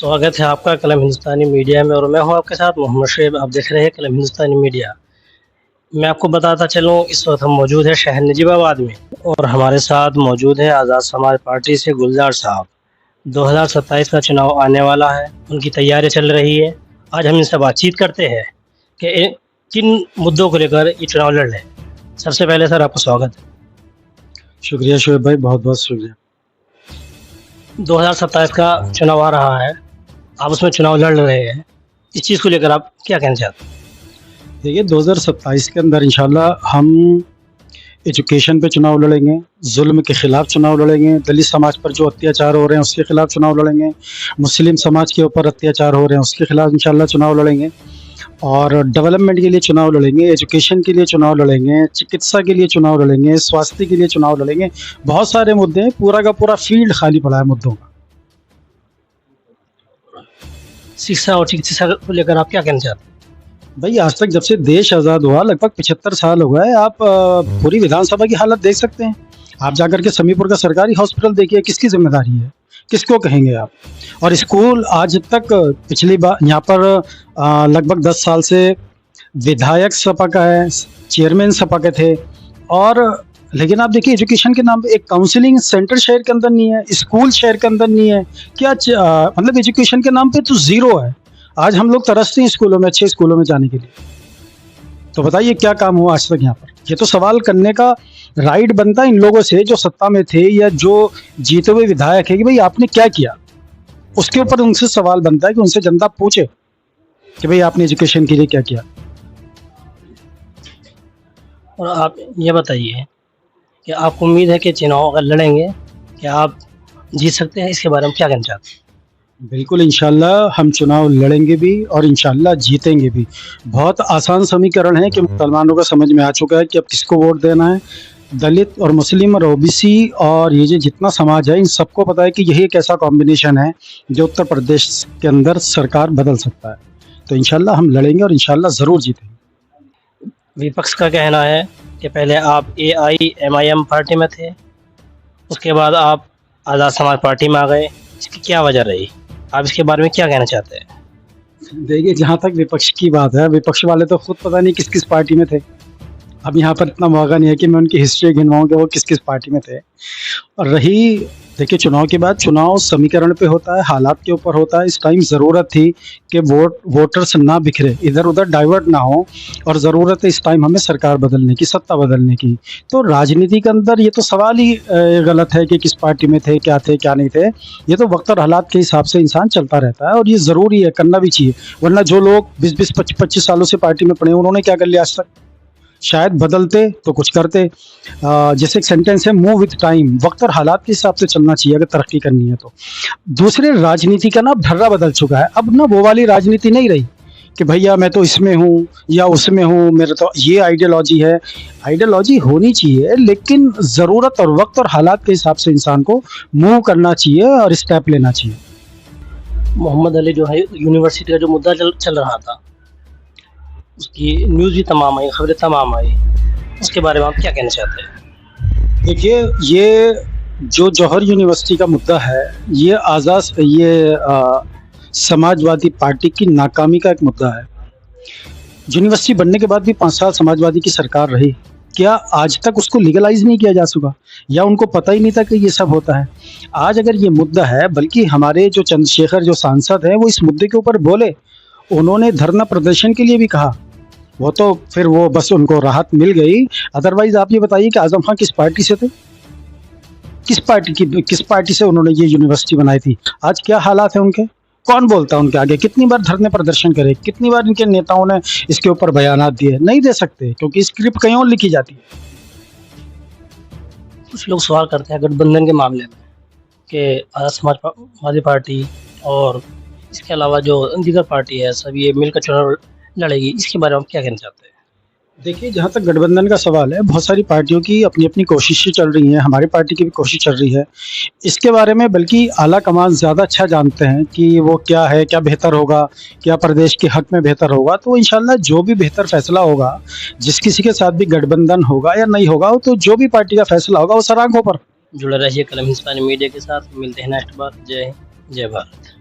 स्वागत है आपका कलम हिंदुस्तानी मीडिया में और मैं हूं आपके साथ मोहम्मद शेब। आप देख रहे हैं कलम हिंदुस्तानी मीडिया। मैं आपको बताता चलूं, इस वक्त हम मौजूद हैं शहर नजीबाबाद में और हमारे साथ मौजूद है आज़ाद समाज पार्टी से गुलजार साहब। 2027 का चुनाव आने वाला है, उनकी तैयारी चल रही है। आज हम इनसे बातचीत करते हैं कि किन मुद्दों को लेकर ये चुनाव लड़ रहे हैं। सबसे पहले सर आपका स्वागत है। शुक्रिया शोएब भाई, बहुत बहुत शुक्रिया। 2027 का चुनाव आ रहा है, आप उसमें चुनाव लड़ रहे हैं, इस चीज़ को लेकर आप क्या कहना चाहते हैं? देखिए 2027 के अंदर इंशाल्लाह हम एजुकेशन पे चुनाव लड़ेंगे, जुल्म के ख़िलाफ़ चुनाव लड़ेंगे, दलित समाज पर जो अत्याचार हो रहे हैं उसके ख़िलाफ़ चुनाव लड़ेंगे, मुस्लिम समाज के ऊपर अत्याचार हो रहे हैं उसके ख़िलाफ़ इंशाल्लाह चुनाव लड़ेंगे और डेवलपमेंट के लिए चुनाव लड़ेंगे, एजुकेशन के लिए चुनाव लड़ेंगे, चिकित्सा के लिए चुनाव लड़ेंगे, स्वास्थ्य के लिए चुनाव लड़ेंगे। बहुत सारे मुद्दे हैं, पूरा का पूरा फील्ड खाली पड़ा है मुद्दों का। शिक्षा और चिकित्सा को लेकर आप क्या कहना चाहते हैं? भाई आज तक जब से देश आज़ाद हुआ लगभग 75 साल हो गए। आप पूरी विधानसभा की हालत देख सकते हैं। आप जाकर के समीपुर का सरकारी हॉस्पिटल देखिए, किसकी जिम्मेदारी है, किसको कहेंगे आप? और स्कूल आज तक पिछली बार यहाँ पर लगभग 10 साल से विधायक सपा का है, चेयरमैन सपा के थे और लेकिन आप देखिए एजुकेशन के नाम पे एक काउंसलिंग सेंटर शहर के अंदर नहीं है, स्कूल शहर के अंदर नहीं है। क्या मतलब एजुकेशन के नाम पे तो ज़ीरो है। आज हम लोग तरसते हैं स्कूलों में, अच्छे स्कूलों में जाने के लिए। तो बताइए क्या काम हुआ आज तक यहाँ पर? ये तो सवाल करने का राइट बनता है इन लोगों से जो सत्ता में थे या जो जीते हुए विधायक है कि भाई आपने क्या किया। उसके ऊपर उनसे सवाल बनता है कि उनसे जनता पूछे कि भाई आपने एजुकेशन के लिए क्या किया। और आप ये बताइए कि आपको उम्मीद है कि चुनाव अगर लड़ेंगे क्या आप जीत सकते हैं? इसके बारे में क्या कहना चाहते हैं? बिल्कुल इंशाल्लाह हम चुनाव लड़ेंगे भी और इंशाल्लाह जीतेंगे भी। बहुत आसान समीकरण है कि मुसलमानों को समझ में आ चुका है कि अब किसको वोट देना है। दलित और मुस्लिम और ओबीसी और ये जो जितना समाज है इन सबको पता है कि यही एक ऐसा कॉम्बिनेशन है जो उत्तर प्रदेश के अंदर सरकार बदल सकता है। तो इंशाल्लाह हम लड़ेंगे और इंशाल्लाह ज़रूर जीतेंगे। विपक्ष का कहना है कि पहले आप AIMIM पार्टी में थे, उसके बाद आप आज़ाद समाज पार्टी में आ गए, इसकी क्या वजह रही? आप इसके बारे में क्या कहना चाहते हैं? देखिए जहाँ तक विपक्ष की बात है, विपक्ष वाले तो खुद पता नहीं किस किस पार्टी में थे। अब यहाँ पर इतना मौका नहीं है कि मैं उनकी हिस्ट्री गिनवाऊँ कि वो किस किस पार्टी में थे। और रही देखिए चुनाव की बात, चुनाव समीकरण पे होता है, हालात के ऊपर होता है। इस टाइम ज़रूरत थी कि वोटर्स ना बिखरे, इधर उधर डाइवर्ट ना हो और ज़रूरत है इस टाइम हमें सरकार बदलने की, सत्ता बदलने की। तो राजनीति के अंदर ये तो सवाल ही गलत है कि किस पार्टी में थे, क्या नहीं थे। ये तो वक्त और हालात के हिसाब से इंसान चलता रहता है और ये ज़रूरी है, करना भी चाहिए। वरना जो लोग 20-20, 25-25 सालों से पार्टी में पड़े, उन्होंने क्या कर लिया आज तक? शायद बदलते तो कुछ करते। जैसे एक सेंटेंस है, मूव विथ टाइम, वक्त और हालात के हिसाब से चलना चाहिए अगर तरक्की करनी है तो। दूसरे राजनीति का ना ढर्रा बदल चुका है। अब ना वो वाली राजनीति नहीं रही कि भैया मैं तो इसमें हूँ या उसमें हूँ, मेरा तो ये आइडियोलॉजी है। आइडियोलॉजी होनी चाहिए लेकिन ज़रूरत और वक्त और हालात के हिसाब से इंसान को मूव करना चाहिए और स्टेप लेना चाहिए। मोहम्मद अली जो है यूनिवर्सिटी का जो मुद्दा चल रहा था, उसकी न्यूज़ भी तमाम आई, खबरें तमाम आई, उसके बारे में आप क्या कहना चाहते हैं? देखिए ये जो जौहर यूनिवर्सिटी का मुद्दा है, ये समाजवादी पार्टी की नाकामी का एक मुद्दा है। यूनिवर्सिटी बनने के बाद भी 5 साल समाजवादी की सरकार रही, क्या आज तक उसको लीगलाइज नहीं किया जा सका या उनको पता ही नहीं था कि ये सब होता है? आज अगर ये मुद्दा है, बल्कि हमारे जो चंद्रशेखर जो सांसद हैं वो इस मुद्दे के ऊपर बोले, उन्होंने धरना प्रदर्शन के लिए भी कहा। वो तो फिर वो बस उनको राहत मिल गई। अदरवाइज आप ये बताइए कि आजम खान किस पार्टी से थे, किस पार्टी से उन्होंने ये यूनिवर्सिटी बनाई थी? आज क्या हालात है उनके? कौन बोलता है उनके आगे? कितनी बार धरने प्रदर्शन करे, कितनी बार इनके नेताओं ने इसके ऊपर बयानात दिए? नहीं दे सकते क्योंकि स्क्रिप्ट कहीं और लिखी जाती है। कुछ लोग सवाल करते हैं गठबंधन के मामले में कि आज़ाद समाजवादी पार्टी और इसके अलावा जो दीगर पार्टी है सब ये मिलकर चुनाव लड़ेगी, इसके बारे में आप क्या कहना चाहते हैं? देखिए जहाँ तक गठबंधन का सवाल है, बहुत सारी पार्टियों की अपनी अपनी कोशिशें चल रही हैं, हमारी पार्टी की भी कोशिश चल रही है इसके बारे में। बल्कि आला कमान ज़्यादा अच्छा जानते हैं कि वो क्या है, क्या बेहतर होगा, क्या प्रदेश के हक में बेहतर होगा। तो इंशाल्लाह जो भी बेहतर फैसला होगा, जिस किसी के साथ भी गठबंधन होगा या नहीं होगा, तो जो भी पार्टी का फैसला होगा वो सर आंखों पर। जुड़े रहिए कलम हिंदुस्तानी मीडिया के साथ। मिलते हैं नेक्स्ट बार। जय हिंद, जय भारत।